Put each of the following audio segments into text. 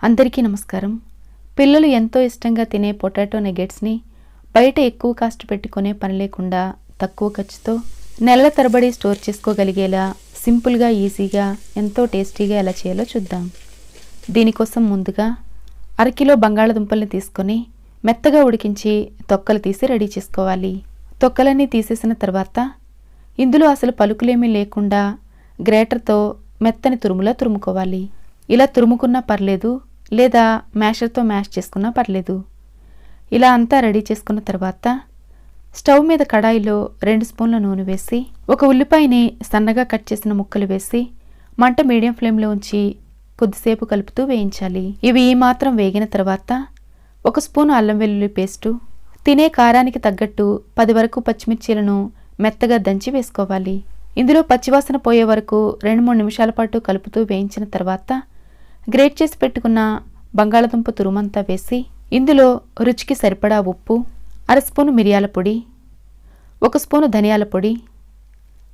అందరికీ నమస్కారం. పిల్లలు ఎంతో ఇష్టంగా తినే పొటాటో నగెట్స్ని బయట ఎక్కువ కాస్ట్ పెట్టుకునే పని లేకుండా తక్కువ ఖర్చుతో నెలల తరబడి స్టోర్ చేసుకోగలిగేలా సింపుల్గా ఈజీగా ఎంతో టేస్టీగా ఎలా చేయాలో చూద్దాం. దీనికోసం ముందుగా అరకిలో బంగాళదుంపల్ని తీసుకొని మెత్తగా ఉడికించి తొక్కలు తీసి రెడీ చేసుకోవాలి. తొక్కలన్నీ తీసేసిన తర్వాత ఇందులో అసలు పలుకులేమీ లేకుండా గ్రేటర్తో మెత్తని తురుములా తురుముకోవాలి. ఇలా తురుముకున్నా పర్లేదు, లేదా మ్యాషర్తో మ్యాష్ చేసుకున్నా పర్లేదు. ఇలా అంతా రెడీ చేసుకున్న తర్వాత స్టవ్ మీద కడాయిలో 2 స్పూన్ల నూనె వేసి ఒక ఉల్లిపాయని సన్నగా కట్ చేసిన ముక్కలు వేసి మంట మీడియం ఫ్లేమ్లో ఉంచి కొద్దిసేపు కలుపుతూ వేయించాలి. ఇవి ఈ మాత్రం వేగిన తర్వాత 1 స్పూను అల్లం వెల్లుల్లి పేస్టు, తినే కారానికి తగ్గట్టు 10 వరకు పచ్చిమిర్చీలను మెత్తగా దంచి వేసుకోవాలి. ఇందులో పచ్చివాసన పోయే వరకు 2-3 నిమిషాల పాటు కలుపుతూ వేయించిన తర్వాత గ్రేట్ చేసి పెట్టుకున్న బంగాళదుంప తురుమంతా వేసి ఇందులో రుచికి సరిపడా ఉప్పు, 1/2 స్పూను మిరియాల పొడి, 1 స్పూను ధనియాల పొడి,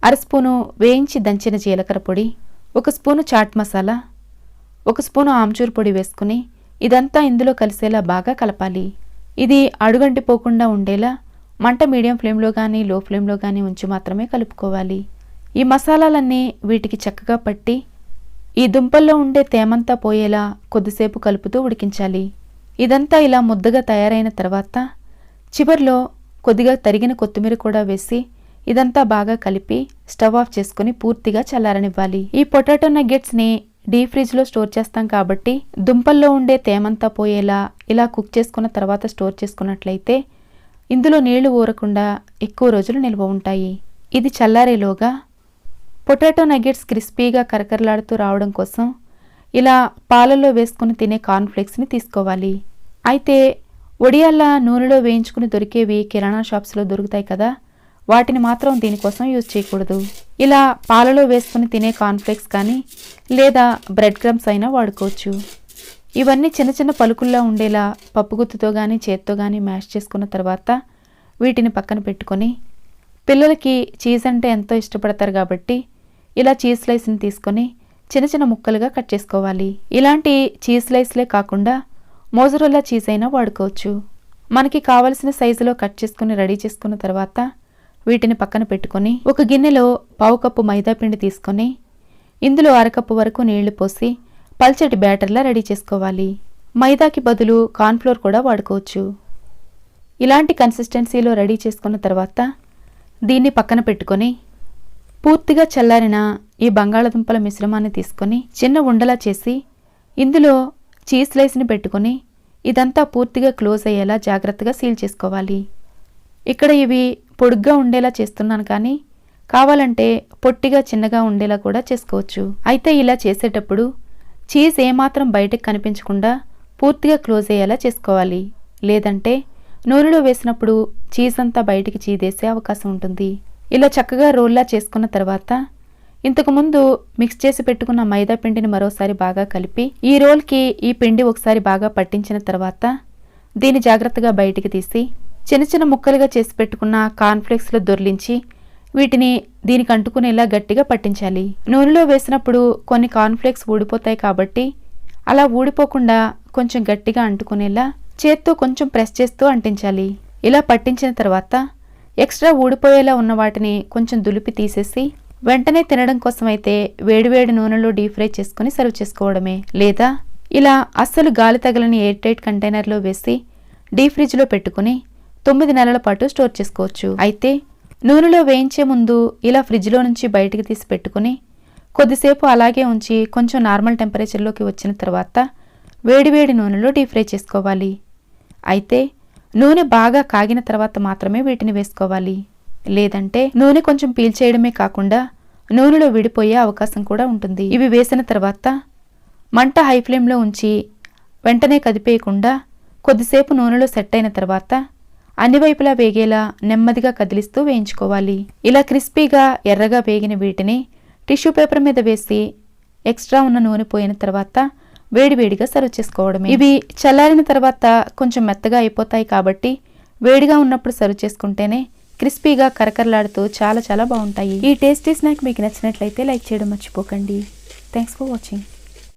1/2 స్పూను వేయించి దంచిన జీలకర్ర పొడి, 1 స్పూను చాట్ మసాలా, 1 స్పూను ఆమ్చూర్ పొడి వేసుకుని ఇదంతా ఇందులో కలిసేలా బాగా కలపాలి. ఇది అడుగంటిపోకుండా ఉండేలా మంట మీడియం ఫ్లేమ్లో కానీ లో ఫ్లేమ్లో కానీ ఉంచి మాత్రమే కలుపుకోవాలి. ఈ మసాలాలన్నీ వీటికి చక్కగా పట్టి ఈ దుంపల్లో ఉండే తేమంతా పోయేలా కొద్దిసేపు కలుపుతూ ఉడికించాలి. ఇదంతా ఇలా ముద్దగా తయారైన తర్వాత చివర్లో కొద్దిగా తరిగిన కొత్తిమీర కూడా వేసి ఇదంతా బాగా కలిపి స్టవ్ ఆఫ్ చేసుకుని పూర్తిగా చల్లారనివ్వాలి. ఈ పొటాటో నగ్గెట్స్ని డీప్ ఫ్రిడ్జ్లో స్టోర్ చేస్తాం కాబట్టి దుంపల్లో ఉండే తేమంతా పోయేలా ఇలా కుక్ చేసుకున్న తర్వాత స్టోర్ చేసుకున్నట్లయితే ఇందులో నీళ్లు ఊరకుండా ఎక్కువ రోజులు నిల్వ ఉంటాయి. ఇది చల్లారేలోగా పొటాటో నగ్గెట్స్ క్రిస్పీగా కరకరలాడుతూ రావడం కోసం ఇలా పాలల్లో వేసుకుని తినే కార్న్ఫ్లేక్స్ని తీసుకోవాలి. అయితే ఒడియాల్లా నూనెలో వేయించుకుని దొరికేవి కిరాణా షాప్స్లో దొరుకుతాయి కదా, వాటిని మాత్రం దీనికోసం యూజ్ చేయకూడదు. ఇలా పాలలో వేసుకుని తినే కార్న్ఫ్లేక్స్ కానీ లేదా బ్రెడ్ క్రమ్స్ అయినా వాడుకోవచ్చు. ఇవన్నీ చిన్న చిన్న పలుకుల్లా ఉండేలా పప్పుగుత్తుతో కానీ చేత్తో కానీ మ్యాష్ చేసుకున్న తర్వాత వీటిని పక్కన పెట్టుకొని పిల్లలకి చీజ్ అంటే ఎంతో ఇష్టపడతారు కాబట్టి ఇలా చీజ్ స్లైస్ని తీసుకొని చిన్న చిన్న ముక్కలుగా కట్ చేసుకోవాలి. ఇలాంటి చీజ్ స్లైస్లే కాకుండా మోజరెల్లా చీజ్ అయినా వాడుకోవచ్చు. మనకి కావలసిన సైజులో కట్ చేసుకుని రెడీ చేసుకున్న తర్వాత వీటిని పక్కన పెట్టుకొని ఒక గిన్నెలో 1/2 కప్పు మైదా పిండి తీసుకొని ఇందులో 1/2 కప్పు వరకు నీళ్లు పోసి పల్చటి బ్యాటర్లా రెడీ చేసుకోవాలి. మైదాకి బదులు కార్న్ఫ్లోర్ కూడా వాడుకోవచ్చు. ఇలాంటి కన్సిస్టెన్సీలో రెడీ చేసుకున్న తర్వాత దీన్ని పక్కన పెట్టుకొని పూర్తిగా చల్లారిన ఈ బంగాళదుంపల మిశ్రమాన్ని తీసుకొని చిన్న ఉండలా చేసి ఇందులో చీజ్ స్లైస్ని పెట్టుకొని ఇదంతా పూర్తిగా క్లోజ్ అయ్యేలా జాగ్రత్తగా సీల్ చేసుకోవాలి. ఇక్కడ ఇవి పొడుగ్గా ఉండేలా చేస్తున్నాను కానీ కావాలంటే పొట్టిగా చిన్నగా ఉండేలా కూడా చేసుకోవచ్చు. అయితే ఇలా చేసేటప్పుడు చీజ్ ఏమాత్రం బయటకు కనిపించకుండా పూర్తిగా క్లోజ్ అయ్యేలా చేసుకోవాలి. లేదంటే నూనెలో వేసినప్పుడు చీజ్ అంతా బయటికి చీదేసే అవకాశం ఉంటుంది. ఇలా చక్కగా రోల్లా చేసుకున్న తర్వాత ఇంతకుముందు మిక్స్ చేసి పెట్టుకున్న మైదా పిండిని మరోసారి బాగా కలిపి ఈ రోల్కి ఈ పిండి ఒకసారి బాగా పట్టించిన తర్వాత దీన్ని జాగ్రత్తగా బయటికి తీసి చిన్న చిన్న ముక్కలుగా చేసి పెట్టుకున్న కార్న్ఫ్లేక్స్లో దొర్లించి వీటిని దీనికి అంటుకునేలా గట్టిగా పట్టించాలి. నూనెలో వేసినప్పుడు కొన్ని కార్న్ఫ్లేక్స్ ఊడిపోతాయి కాబట్టి అలా ఊడిపోకుండా కొంచెం గట్టిగా అంటుకునేలా చేత్తో కొంచెం ప్రెస్ చేస్తూ అంటించాలి. ఇలా పట్టించిన తర్వాత ఎక్స్ట్రా ఊడిపోయేలా ఉన్న వాటిని కొంచెం దులిపి తీసేసి వెంటనే తినడం కోసమైతే వేడివేడి నూనెలో డీప్ ఫ్రై చేసుకుని సర్వ్ చేసుకోవడమే. లేదా ఇలా అస్సలు గాలి తగలని ఎయిర్ టైట్ కంటైనర్లో వేసి డీప్ ఫ్రిడ్జ్లో పెట్టుకుని 9 నెలల పాటు స్టోర్ చేసుకోవచ్చు. అయితే నూనెలో వేయించే ముందు ఇలా ఫ్రిడ్జ్లో నుంచి బయటికి తీసి పెట్టుకుని కొద్దిసేపు అలాగే ఉంచి కొంచెం నార్మల్ టెంపరేచర్లోకి వచ్చిన తర్వాత వేడివేడి నూనెలో డీప్ ఫ్రై చేసుకోవాలి. అయితే నూనె బాగా కాగిన తర్వాత మాత్రమే వీటిని వేసుకోవాలి. లేదంటే నూనె కొంచెం పీల్చేయడమే కాకుండా నూనెలో విడిపోయే అవకాశం కూడా ఉంటుంది. ఇవి వేసిన తర్వాత మంట హై ఫ్లేమ్లో ఉంచి వెంటనే కదిపేయకుండా కొద్దిసేపు నూనెలో సెట్ అయిన తర్వాత అన్ని వైపులా వేగేలా నెమ్మదిగా కదిలిస్తూ వేయించుకోవాలి. ఇలా క్రిస్పీగా ఎర్రగా వేగిన వీటిని టిష్యూ పేపర్ మీద వేసి ఎక్స్ట్రా ఉన్న నూనె పోయిన తర్వాత వేడివేడిగా సర్వ్ చేసుకోవడమే. ఇవి చల్లారిన తర్వాత కొంచెం మెత్తగా అయిపోతాయి కాబట్టి వేడిగా ఉన్నప్పుడు సర్వ్ చేసుకుంటేనే క్రిస్పీగా కరకరలాడుతూ చాలా చాలా బాగుంటాయి. ఈ టేస్టీ స్నాక్ మీకు నచ్చినట్లయితే లైక్ చేయడం మర్చిపోకండి. Thanks for watching.